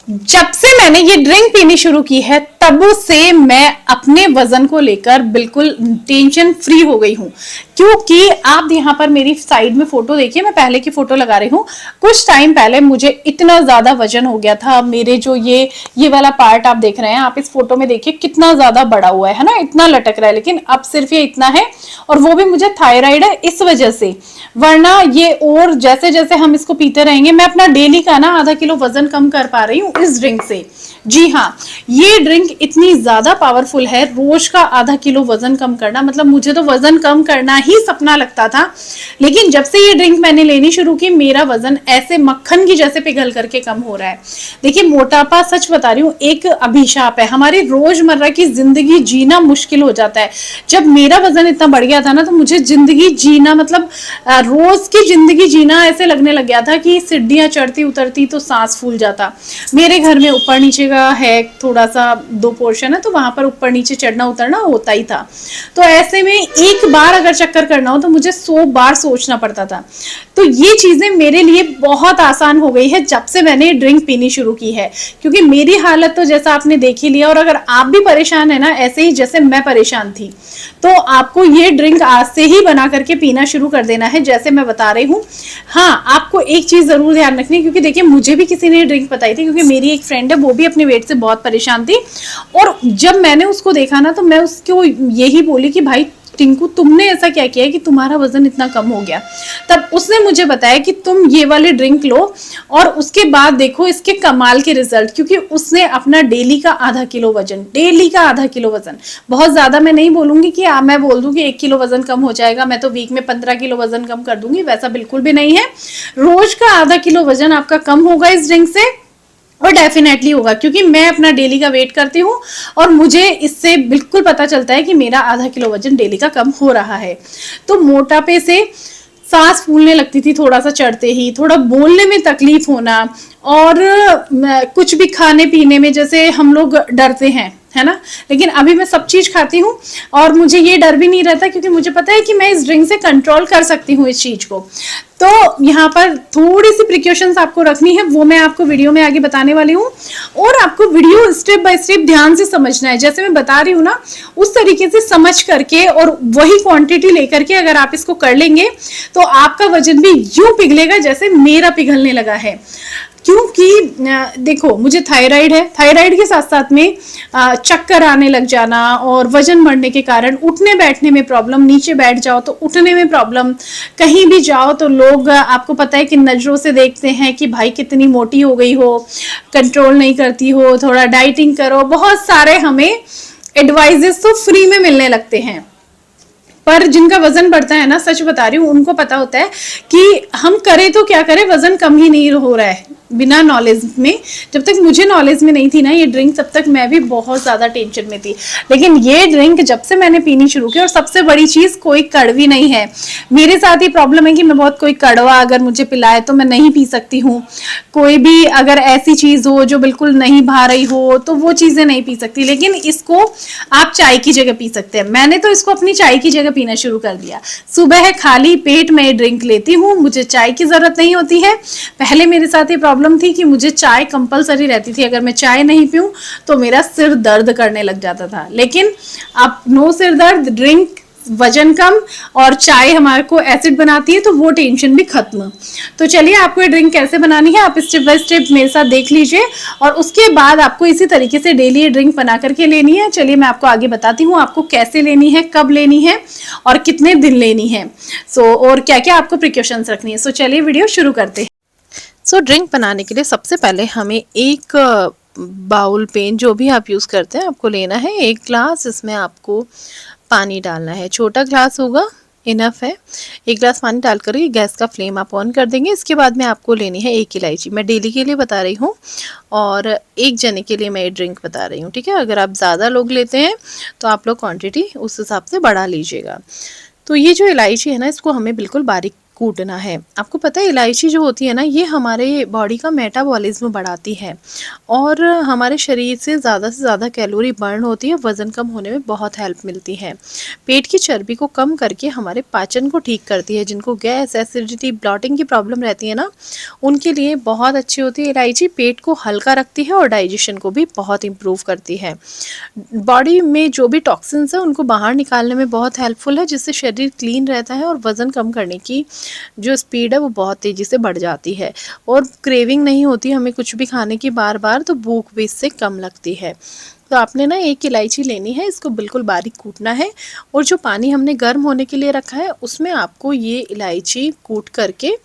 जब से मैंने ये ड्रिंक पीनी शुरू की है तब से मैं अपने वजन को लेकर बिल्कुल टेंशन फ्री हो गई हूँ। क्योंकि आप यहाँ पर मेरी साइड में फोटो देखिए, मैं पहले की फोटो लगा रही हूँ। कुछ टाइम पहले मुझे इतना ज्यादा वजन हो गया था, मेरे जो ये वाला पार्ट आप देख रहे हैं, आप इस फोटो में देखिए कितना ज्यादा बड़ा हुआ है ना, इतना लटक रहा है, लेकिन अब सिर्फ ये इतना है। और वो भी मुझे थायराइड है इस वजह से, वरना ये और जैसे जैसे हम इसको पीते रहेंगे, मैं अपना डेली का ना आधा किलो वजन कम कर पा रही हूँ इस ड्रिंक से। जी हाँ, ये ड्रिंक इतनी ज्यादा पावरफुल है। रोज का आधा किलो वजन कम करना, मतलब मुझे तो वजन कम करना ही सपना लगता था, लेकिन जब से ये ड्रिंक मैंने लेनी शुरू की, मेरा वजन ऐसे मक्खन की जैसे पिघल करके कम हो रहा है। देखिए, मोटापा सच बता रही हूँ एक अभिशाप है, हमारी रोजमर्रा की जिंदगी जीना मुश्किल हो जाता है। जब मेरा वजन इतना बढ़ गया था ना, तो मुझे जिंदगी जीना, मतलब रोज की जिंदगी जीना ऐसे लगने लग गया था कि सीढ़ियां चढ़ती उतरती तो सांस फूल जाता। मेरे घर में ऊपर नीचे का है, थोड़ा सा 2 पोर्शन है, तो वहां पर ऊपर नीचे चढ़ना उतरना होता ही था। तो ऐसे में एक बार अगर चक्कर करना हो तो मुझे 100 बार सोचना पड़ता था। तो ये चीजें मेरे लिए बहुत आसान हो गई है जब से मैंने ड्रिंक पीनी शुरू की है, क्योंकि मेरी हालत तो जैसा आपने देख ही लिया। और अगर आप भी परेशान है ना ऐसे ही जैसे मैं परेशान थी, तो आपको ये ड्रिंक आज से ही बना करके पीना शुरू कर देना है, जैसे मैं बता रही हूँ। हाँ, आपको एक चीज जरूर ध्यान रखनी है, क्योंकि देखिए मुझे भी किसी ने ड्रिंक बताई थी, क्योंकि मेरी एक फ्रेंड है, वो भी अपने वेट से बहुत परेशान थी। और जब मैंने उसको देखा ना, तो मैं उसको यही बोली कि भाई टिंकू, तुमने ऐसा क्या किया है कि तुम्हारा वजन इतना कम हो गया। तब उसने मुझे बताया कि तुम ये वाले ड्रिंक लो और उसके बाद देखो इसके कमाल के रिजल्ट। क्योंकि उसने अपना डेली का आधा किलो वजन, डेली का आधा किलो वजन, बहुत ज्यादा मैं नहीं बोलूंगी कि मैं बोल दूं कि 1 किलो वजन कम हो जाएगा, मैं तो वीक में 15 किलो वजन कम कर दूंगी, वैसा बिल्कुल भी नहीं है। रोज का आधा किलो वजन आपका कम होगा इस ड्रिंक से, और डेफिनेटली होगा, क्योंकि मैं अपना डेली का वेट करती हूँ और मुझे इससे बिल्कुल पता चलता है कि मेरा आधा किलो वजन डेली का कम हो रहा है। तो मोटापे से सांस फूलने लगती थी थोड़ा सा चढ़ते ही, थोड़ा बोलने में तकलीफ होना, और कुछ भी खाने पीने में जैसे हम लोग डरते हैं, है ना, लेकिन अभी मैं सब चीज खाती हूँ और मुझे ये डर भी नहीं रहता, क्योंकि मुझे पता है कि मैं इस ड्रिंक से कंट्रोल कर सकती हूँ इस चीज को। तो यहाँ पर थोड़ी सी प्रिकॉशंस आपको रखनी है, वो मैं आपको वीडियो में आगे बताने वाली हूँ। और आपको वीडियो स्टेप बाय स्टेप ध्यान से समझना है, जैसे मैं बता रही हूँ ना उस तरीके से समझ करके, और वही क्वांटिटी लेकर के अगर आप इसको कर लेंगे तो आपका वजन भी यूं पिघलेगा जैसे मेरा पिघलने लगा है। क्योंकि देखो, मुझे थायराइड है, थायराइड के साथ साथ में चक्कर आने लग जाना, और वजन बढ़ने के कारण उठने बैठने में प्रॉब्लम, नीचे बैठ जाओ तो उठने में प्रॉब्लम, कहीं भी जाओ तो लोग आपको पता है कि नजरों से देखते हैं कि भाई कितनी मोटी हो गई हो, कंट्रोल नहीं करती हो, थोड़ा डाइटिंग करो, बहुत सारे हमें एडवाइजेस तो फ्री में मिलने लगते हैं। पर जिनका वजन बढ़ता है ना, सच बता रही हूँ, उनको पता होता है कि हम करें तो क्या करें, वजन कम ही नहीं हो रहा है बिना नॉलेज में। जब तक मुझे नॉलेज में नहीं थी ना ये ड्रिंक, तब तक मैं भी बहुत ज्यादा टेंशन में थी। लेकिन ये ड्रिंक जब से मैंने पीनी शुरू की, और सबसे बड़ी चीज, कोई कड़वी नहीं है। मेरे साथ ही प्रॉब्लम है कि मैं बहुत, कोई कड़वा अगर मुझे पिलाए तो मैं नहीं पी सकती हूँ। कोई भी अगर ऐसी चीज हो जो बिल्कुल नहीं भा रही हो तो वो चीजें नहीं पी सकती, लेकिन इसको आप चाय की जगह पी सकते हैं। मैंने तो इसको अपनी चाय की जगह पीना शुरू कर दिया। सुबह खाली पेट में ड्रिंक लेती हूँ, मुझे चाय की जरूरत नहीं होती है। पहले मेरे साथ ये प्रॉब्लम थी कि मुझे चाय कंपलसरी रहती थी, अगर मैं चाय नहीं पीऊं तो मेरा सिर दर्द करने लग जाता था। लेकिन अब नो सिर दर्द, ड्रिंक वजन कम, और चाय हमारे को एसिड बनाती है, तो वो टेंशन भी खत्म। तो चलिए, आपको ये ड्रिंक कैसे बनानी है आप स्टेप बाय स्टेप मेरे साथ देख लीजिए, और उसके बाद आपको इसी तरीके से डेली ये ड्रिंक बना करके लेनी है। चलिए मैं आपको आगे बताती हूँ आपको कैसे लेनी है, कब लेनी है, और कितने दिन लेनी है। और क्या क्या आपको प्रिकॉशंस रखनी है। चलिए वीडियो शुरू करते हैं। ड्रिंक बनाने के लिए सबसे पहले हमें एक बाउल पेन, जो भी आप यूज़ करते हैं, आपको लेना है। 1 ग्लास इसमें आपको पानी डालना है, छोटा ग्लास होगा, इनफ है। 1 ग्लास पानी डाल कर गैस का फ्लेम आप ऑन कर देंगे। इसके बाद में आपको लेनी है 1 इलायची, मैं डेली के लिए बता रही हूँ, और 1 जने के लिए मैं ये ड्रिंक बता रही हूँ, ठीक है। अगर आप ज़्यादा लोग लेते हैं तो आप लोग क्वांटिटी उस हिसाब से बढ़ा लीजिएगा। तो ये जो इलायची है ना, इसको हमें बिल्कुल बारीक कूटना है। आपको पता है इलायची जो होती है ना, ये हमारे बॉडी का मेटाबॉलिज्म बढ़ाती है और हमारे शरीर से ज़्यादा कैलोरी बर्न होती है, वज़न कम होने में बहुत हेल्प मिलती है। पेट की चर्बी को कम करके हमारे पाचन को ठीक करती है। जिनको गैस, एसिडिटी, ब्लॉटिंग की प्रॉब्लम रहती है ना, उनके लिए बहुत अच्छी होती है इलायची। पेट को हल्का रखती है और डाइजेशन को भी बहुत इम्प्रूव करती है। बॉडी में जो भी टॉक्सिन्स है उनको बाहर निकालने में बहुत हेल्पफुल है, जिससे शरीर क्लीन रहता है और वज़न कम करने की जो स्पीड है वो बहुत तेज़ी से बढ़ जाती है और क्रेविंग नहीं होती हमें कुछ भी खाने की बार बार, तो भूख भी इससे कम लगती है। तो आपने ना एक इलायची लेनी है, इसको बिल्कुल बारीक कूटना है और जो पानी हमने गर्म होने के लिए रखा है उसमें आपको ये इलायची कूट करके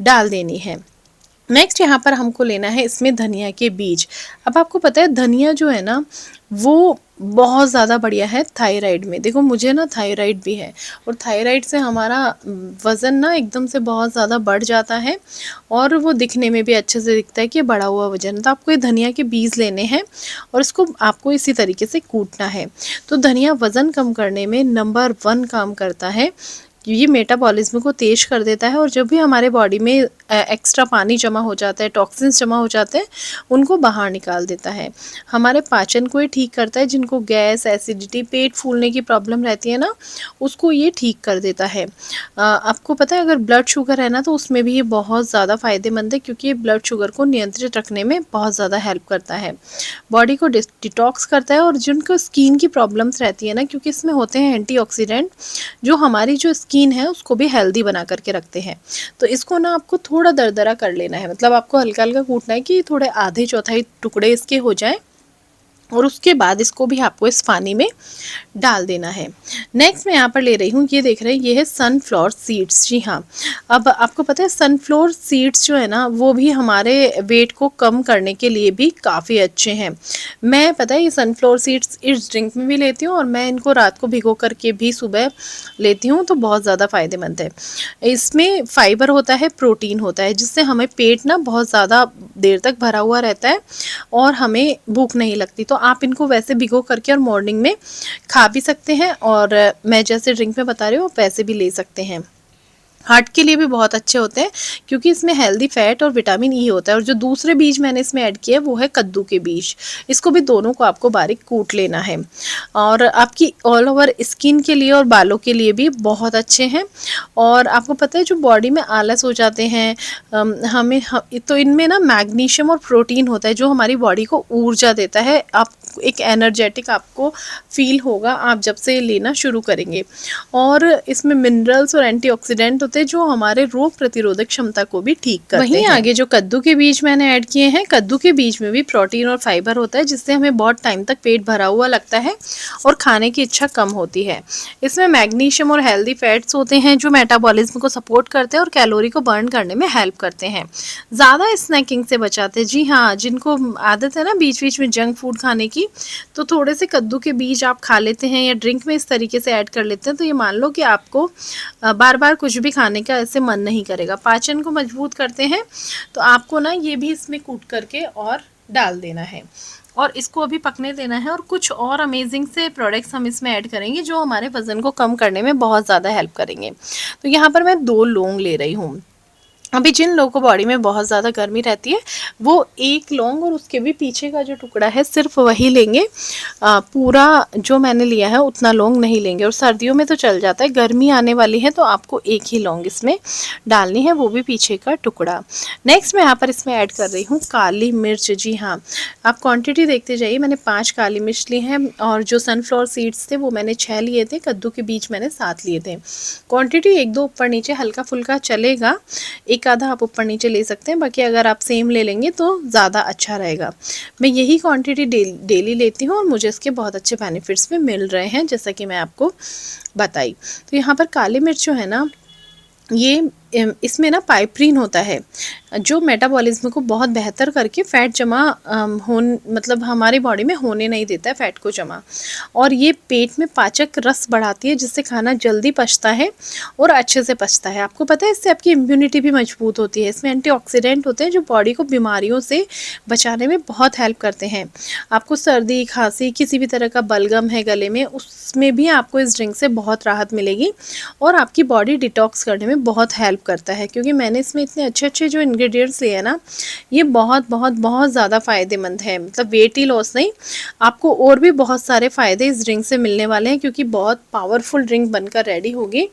डाल देनी है। नेक्स्ट यहाँ पर हमको लेना है इसमें धनिया के बीज। अब आपको पता है धनिया जो है ना वो बहुत ज़्यादा बढ़िया है थायराइड में। देखो मुझे ना थायराइड भी है और थायराइड से हमारा वज़न ना एकदम से बहुत ज़्यादा बढ़ जाता है और वो दिखने में भी अच्छे से दिखता है कि बढ़ा हुआ वज़न। तो आपको ये धनिया के बीज लेने हैं और इसको आपको इसी तरीके से कूटना है। तो धनिया वज़न कम करने में नंबर 1 काम करता है। ये मेटाबॉलिज्म को तेज़ कर देता है और जब भी हमारे बॉडी में एक्स्ट्रा पानी जमा हो जाता है, टॉक्सिन्स जमा हो जाते हैं, उनको बाहर निकाल देता है। हमारे पाचन को ये ठीक करता है। जिनको गैस, एसिडिटी, पेट फूलने की प्रॉब्लम रहती है ना, उसको ये ठीक कर देता है। आपको पता है अगर ब्लड शुगर है ना, तो उसमें भी ये बहुत ज़्यादा फ़ायदेमंद है, क्योंकि ये ब्लड शुगर को नियंत्रित रखने में बहुत ज़्यादा हेल्प करता है। बॉडी को डिटॉक्स करता है और जिनको स्किन की प्रॉब्लम्स रहती है ना, क्योंकि इसमें होते हैं एंटीऑक्सीडेंट जो हमारी जो स्किन है उसको भी हेल्दी बना करके रखते हैं। तो इसको ना आपको थोड़ा दरदरा कर लेना है, मतलब आपको हल्का हल्का कूटना है कि थोड़े आधे चौथाई टुकड़े इसके हो जाएं और उसके बाद इसको भी आपको इस पानी में डाल देना है। नेक्स्ट मैं यहाँ पर ले रही हूँ, ये देख रहे हैं, ये है सनफ्लावर सीड्स। जी हाँ, अब आपको पता है सनफ्लावर सीड्स जो है ना वो भी हमारे वेट को कम करने के लिए भी काफ़ी अच्छे हैं। मैं पता है ये सनफ्लावर सीड्स इस ड्रिंक में भी लेती हूँ और मैं इनको रात को भिगो करके भी सुबह लेती हूँ, तो बहुत ज़्यादा फ़ायदेमंद है। इसमें फाइबर होता है, प्रोटीन होता है, जिससे हमें पेट ना बहुत ज़्यादा देर तक भरा हुआ रहता है और हमें भूख नहीं लगती। तो आप इनको वैसे भिगो करके और मॉर्निंग में खा भी सकते हैं और मैं जैसे ड्रिंक में बता रही हूँ वैसे भी ले सकते हैं। हार्ट के लिए भी बहुत अच्छे होते हैं क्योंकि इसमें हेल्दी फैट और विटामिन ई होता है। और जो दूसरे बीज मैंने इसमें ऐड किया है वो है कद्दू के बीज। इसको भी दोनों को आपको बारीक कूट लेना है और आपकी ऑल ओवर स्किन के लिए और बालों के लिए भी बहुत अच्छे हैं। और आपको पता है जो बॉडी में आलस हो जाते हैं तो इनमें ना मैग्नीशियम और प्रोटीन होता है जो हमारी बॉडी को ऊर्जा देता है। आप एक एनर्जेटिक आपको फील होगा आप जब से लेना शुरू करेंगे। और इसमें मिनरल्स और एंटीऑक्सीडेंट होते हैं जो हमारे रोग प्रतिरोधक क्षमता को भी ठीक करते हैं। वहीं आगे जो कद्दू के बीज मैंने ऐड किए हैं, कद्दू के बीज में भी प्रोटीन और फाइबर होता है जिससे हमें बहुत टाइम तक पेट भरा हुआ लगता है और खाने की इच्छा कम होती है। इसमें मैग्नीशियम और हेल्दी फैट्स होते हैं जो मेटाबॉलिज्म को सपोर्ट करते हैं और कैलोरी को बर्न करने में हेल्प करते हैं, ज़्यादा स्नैकिंग से बचाते हैं। जी हाँ, जिनको आदत है ना बीच बीच में जंक फूड खाने की, तो थोड़े से कद्दू के बीज आप खा लेते हैं या ड्रिंक में इस तरीके से ऐड कर लेते हैं, तो ये मान लो कि आपको बार बार कुछ भी खाने का ऐसे मन नहीं करेगा। पाचन को मजबूत करते हैं। तो आपको ना ये भी इसमें कूट करके और डाल देना है और इसको अभी पकने देना है। और कुछ और अमेजिंग से प्रोडक्ट्स हम इसमें ऐड करेंगे जो हमारे वज़न को कम करने में बहुत ज़्यादा हेल्प करेंगे। तो यहाँ पर मैं 2 लौंग ले रही हूँ। अभी जिन लोगों को बॉडी में बहुत ज़्यादा गर्मी रहती है वो 1 लौंग और उसके भी पीछे का जो टुकड़ा है सिर्फ वही लेंगे। पूरा जो मैंने लिया है उतना लौंग नहीं लेंगे। और सर्दियों में तो चल जाता है, गर्मी आने वाली है तो आपको 1 ही लौंग इसमें डालनी है, वो भी पीछे का टुकड़ा। नेक्स्ट मैं यहाँ पर इसमें ऐड कर रही हूँ काली मिर्च। जी हाँ, आप क्वान्टिटी देखते जाइए। मैंने 5 काली मिर्च ली हैं और जो सनफ्लावर सीड्स थे वो मैंने 6 लिए थे, कद्दू के बीज मैंने 7 लिए थे। क्वान्टिटी 1-2 ऊपर नीचे हल्का फुल्का चलेगा, एक आधा आप ऊपर नीचे ले सकते हैं, बाकी अगर आप सेम ले लेंगे तो ज़्यादा अच्छा रहेगा। मैं यही क्वांटिटी डेली लेती हूँ और मुझे इसके बहुत अच्छे बेनिफिट्स भी मिल रहे हैं जैसा कि मैं आपको बताई। तो यहाँ पर काली मिर्च जो है ना, ये इसमें ना पाइपरीन होता है जो मेटाबॉलिज्म को बहुत बेहतर करके फ़ैट जमा मतलब हमारी बॉडी में होने नहीं देता है फ़ैट को जमा। और ये पेट में पाचक रस बढ़ाती है जिससे खाना जल्दी पचता है और अच्छे से पचता है। आपको पता है इससे आपकी इम्यूनिटी भी मजबूत होती है। इसमें एंटीऑक्सीडेंट होते हैं जो बॉडी को बीमारियों से बचाने में बहुत हेल्प करते हैं। आपको सर्दी खांसी किसी भी तरह का बलगम है गले में, उसमें भी आपको इस ड्रिंक से बहुत राहत मिलेगी और आपकी बॉडी डिटॉक्स करने में बहुत हेल्प हेल्प करता है, क्योंकि मैंने इसमें इतने अच्छे अच्छे जो इंग्रेडिएंट्स लिए हैं ना, ये बहुत बहुत बहुत ज़्यादा फ़ायदेमंद है। मतलब वेट ही लॉस नहीं, आपको और भी बहुत सारे फ़ायदे इस ड्रिंक से मिलने वाले हैं, क्योंकि बहुत पावरफुल ड्रिंक बनकर रेडी होगी।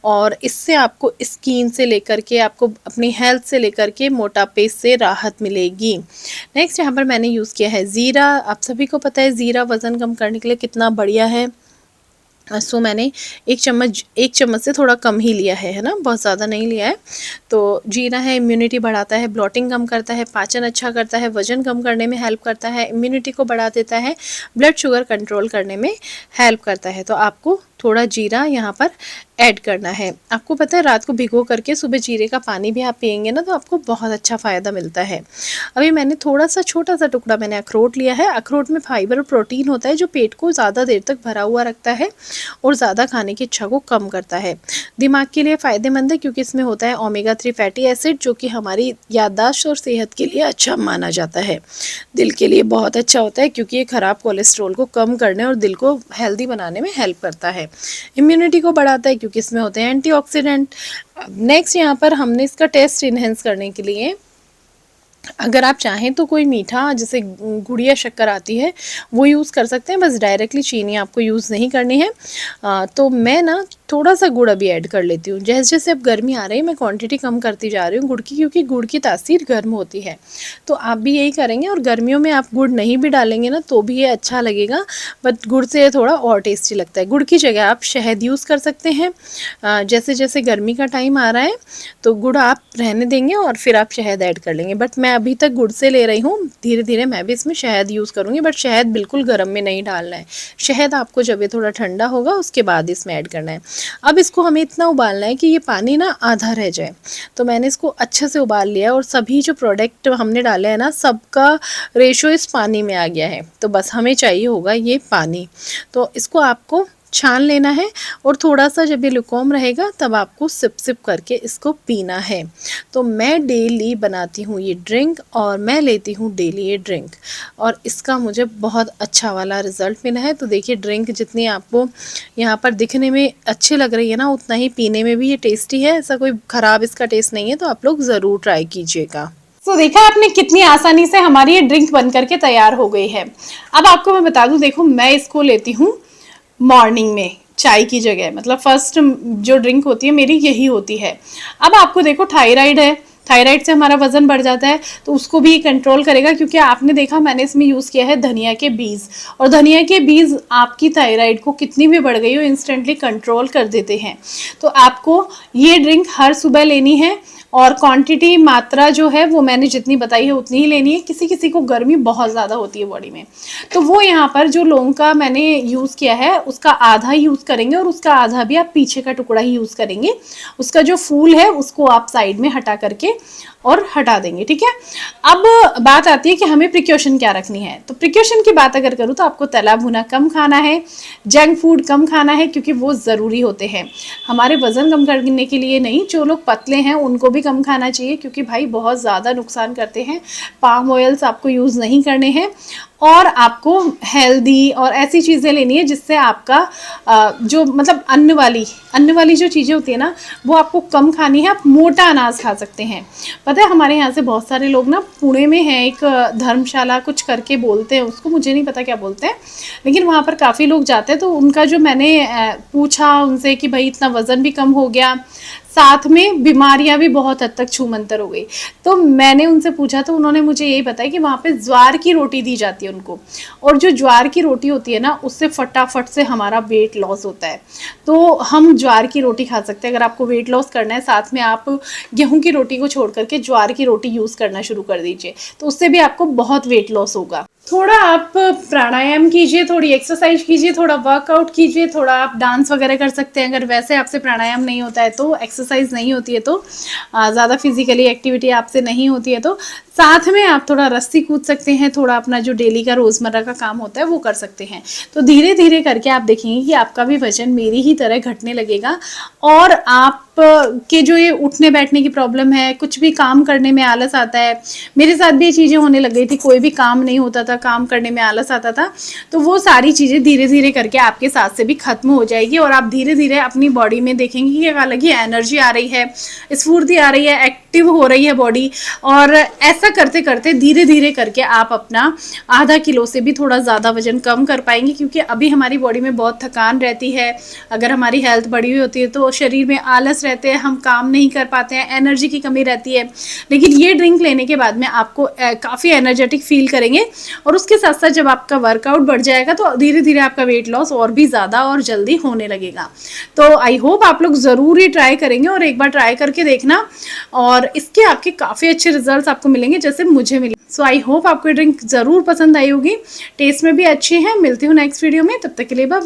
और इससे आपको स्किन से लेकर के, आपको अपनी हेल्थ से लेकर के मोटापे से राहत मिलेगी। नेक्स्ट यहाँ पर मैंने यूज़ किया है ज़ीरा। आप सभी को पता है ज़ीरा वज़न कम करने के लिए कितना बढ़िया है। सो मैंने एक चम्मच से थोड़ा कम ही लिया है ना, बहुत ज़्यादा नहीं लिया है। तो जीरा है, इम्यूनिटी बढ़ाता है, ब्लॉटिंग कम करता है, पाचन अच्छा करता है, वज़न कम करने में हेल्प करता है, इम्यूनिटी को बढ़ा देता है, ब्लड शुगर कंट्रोल करने में हेल्प करता है। तो आपको थोड़ा जीरा यहाँ पर ऐड करना है। आपको पता है रात को भिगो करके सुबह जीरे का पानी भी आप पियेंगे ना, तो आपको बहुत अच्छा फ़ायदा मिलता है। अभी मैंने थोड़ा सा छोटा सा टुकड़ा मैंने अखरोट लिया है। अखरोट में फाइबर और प्रोटीन होता है, जो पेट को ज़्यादा देर तक भरा हुआ रखता है और ज़्यादा खाने की इच्छा को कम करता है। दिमाग के लिए फ़ायदेमंद है, क्योंकि इसमें होता है ओमेगा 3 फैटी एसिड, जो कि हमारी याददाश्त और सेहत के लिए अच्छा माना जाता है। दिल के लिए बहुत अच्छा होता है, क्योंकि ये ख़राब कोलेस्ट्रॉल को कम करने और दिल को हेल्दी बनाने में हेल्प करता है। इम्यूनिटी को बढ़ाता है, क्योंकि इसमें होते हैं एंटीऑक्सीडेंट। नेक्स्ट यहाँ पर हमने इसका टेस्ट इन्हेंस करने के लिए, अगर आप चाहें तो कोई मीठा जैसे गुड़ या शक्कर आती है वो यूज़ कर सकते हैं, बस डायरेक्टली चीनी आपको यूज़ नहीं करनी है। तो मैं ना थोड़ा सा गुड़ अभी ऐड कर लेती हूँ। जैसे जैसे अब गर्मी आ रही है, मैं क्वांटिटी कम करती जा रही हूँ गुड़ की, क्योंकि गुड़ की तासीर गर्म होती है। तो आप भी यही करेंगे, और गर्मियों में आप गुड़ नहीं भी डालेंगे ना तो भी ये अच्छा लगेगा, बट गुड़ से थोड़ा और टेस्टी लगता है। गुड़ की जगह आप शहद यूज़ कर सकते हैं। जैसे जैसे गर्मी का टाइम आ रहा है तो गुड़ आप रहने देंगे और फिर आप शहद ऐड कर लेंगे, बट मैं अभी तक गुड़ से ले रही हूँ। धीरे धीरे मैं भी इसमें शहद यूज़ करूँगी, बट शहद बिल्कुल गर्म में नहीं डालना है। शहद आपको जब ये थोड़ा ठंडा होगा उसके बाद इसमें ऐड करना है। अब इसको हमें इतना उबालना है कि ये पानी ना आधा रह जाए। तो मैंने इसको अच्छे से उबाल लिया, और सभी जो प्रोडक्ट हमने डाले हैं ना, सबका रेशो इस पानी में आ गया है। तो बस हमें चाहिए होगा ये पानी। तो इसको आपको छान लेना है, और थोड़ा सा जब ये लुकवार्म रहेगा तब आपको सिप सिप करके इसको पीना है। तो मैं डेली बनाती हूँ ये ड्रिंक, और मैं लेती हूँ डेली ये ड्रिंक, और इसका मुझे बहुत अच्छा वाला रिज़ल्ट मिला है। तो देखिए, ड्रिंक जितनी आपको यहाँ पर दिखने में अच्छी लग रही है ना, उतना ही पीने में भी ये टेस्टी है। ऐसा कोई ख़राब इसका टेस्ट नहीं है, तो आप लोग ज़रूर ट्राई कीजिएगा। तो देखा आपने कितनी आसानी से हमारी ये ड्रिंक बन करके तैयार हो गई है। अब आपको मैं बता दूं, देखो मैं इसको लेती हूँ मॉर्निंग में चाय की जगह, मतलब फर्स्ट जो ड्रिंक होती है मेरी यही होती है। अब आपको देखो थायराइड है, थायराइड से हमारा वजन बढ़ जाता है, तो उसको भी कंट्रोल करेगा, क्योंकि आपने देखा मैंने इसमें यूज़ किया है धनिया के बीज, और धनिया के बीज आपकी थायराइड को कितनी भी बढ़ गई हो इंस्टेंटली कंट्रोल कर देते हैं। तो आपको ये ड्रिंक हर सुबह लेनी है, और क्वांटिटी मात्रा जो है वो मैंने जितनी बताई है उतनी ही लेनी है। किसी किसी को गर्मी बहुत ज़्यादा होती है बॉडी में, तो वो यहाँ पर जो लौंग का मैंने यूज़ किया है उसका आधा यूज़ करेंगे, और उसका आधा भी आप पीछे का टुकड़ा ही यूज़ करेंगे। उसका जो फूल है उसको आप साइड में हटा करके और हटा देंगे, ठीक है। अब बात आती है कि हमें प्रिकॉशन क्या रखनी है। तो प्रिकॉशन की बात अगर करूँ तो आपको तला भुना कम खाना है, जंक फूड कम खाना है, क्योंकि वो ज़रूरी होते हैं हमारे वज़न कम करने के लिए। नहीं, जो लोग पतले हैं उनको भी कम खाना चाहिए, क्योंकि भाई बहुत ज़्यादा नुकसान करते हैं। पाम ऑयल्स आपको यूज़ नहीं करने हैं, और आपको हेल्दी और ऐसी चीज़ें लेनी है जिससे आपका जो मतलब अन्न वाली जो चीज़ें होती है ना, वो आपको कम खानी है। आप मोटा अनाज खा सकते हैं। पता है हमारे यहाँ से बहुत सारे लोग ना, पुणे में है एक धर्मशाला कुछ करके बोलते हैं उसको, मुझे नहीं पता क्या बोलते हैं, लेकिन वहाँ पर काफ़ी लोग जाते हैं। तो उनका जो मैंने पूछा उनसे कि भाई इतना वज़न भी कम हो गया, साथ में बीमारियां भी बहुत हद तक छूमंतर हो गई। तो मैंने उनसे पूछा तो उन्होंने मुझे यही बताया कि वहाँ पे ज्वार की रोटी दी जाती है उनको, और जो ज्वार की रोटी होती है ना, उससे फटाफट से हमारा वेट लॉस होता है। तो हम ज्वार की रोटी खा सकते हैं। अगर आपको वेट लॉस करना है, साथ में आप गेहूं की रोटी को छोड़ करके ज्वार की रोटी यूज़ करना शुरू कर दीजिए, तो उससे भी आपको बहुत वेट लॉस होगा। थोड़ा आप प्राणायाम कीजिए, थोड़ी एक्सरसाइज कीजिए, थोड़ा वर्कआउट कीजिए, थोड़ा आप डांस वगैरह कर सकते हैं। अगर वैसे आपसे प्राणायाम नहीं होता है, तो एक्सरसाइज नहीं होती है, तो ज़्यादा फिजिकली एक्टिविटी आपसे नहीं होती है, तो साथ में आप थोड़ा रस्सी कूद सकते हैं, थोड़ा अपना जो डेली का रोज़मर्रा का काम होता है वो कर सकते हैं। तो धीरे धीरे करके आप देखेंगे कि आपका भी वजन मेरी ही तरह घटने लगेगा और आप के जो ये उठने बैठने की प्रॉब्लम है, कुछ भी काम करने में आलस आता है, मेरे साथ भी ये चीज़ें होने लग गई थी, कोई भी काम नहीं होता था, काम करने में आलस आता था, तो वो सारी चीज़ें धीरे धीरे करके आपके साथ से भी खत्म हो जाएगी और आप धीरे धीरे अपनी बॉडी में देखेंगे कि एक अलग ही एनर्जी आ रही है, स्फूर्ति आ रही है, एक्टिव हो रही है बॉडी। और ऐसा करते करते धीरे धीरे करके आप अपना आधा किलो से भी थोड़ा ज़्यादा वजन कम कर पाएंगे, क्योंकि अभी हमारी बॉडी में बहुत थकान रहती है। अगर हमारी हेल्थ बढ़ी हुई होती है तो शरीर में आलस रहते हैं, हम काम नहीं कर पाते हैं, एनर्जी की कमी रहती है। लेकिन ये ड्रिंक लेने के बाद में आपको काफ़ी एनर्जेटिक फील करेंगे और उसके साथ साथ जब आपका वर्कआउट बढ़ जाएगा तो धीरे धीरे आपका वेट लॉस और भी ज़्यादा और जल्दी होने लगेगा। तो आई होप आप लोग ज़रूर ये ट्राई करेंगे और एक बार ट्राई करके देखना, और इसके आपके काफ़ी अच्छे रिजल्ट्स आपको मिलेंगे जैसे मुझे मिले। सो आई होप आपको ये ड्रिंक ज़रूर पसंद आई होगी, टेस्ट में भी अच्छी है। मिलती हूँ नेक्स्ट वीडियो में, तब तक के लिए बाय।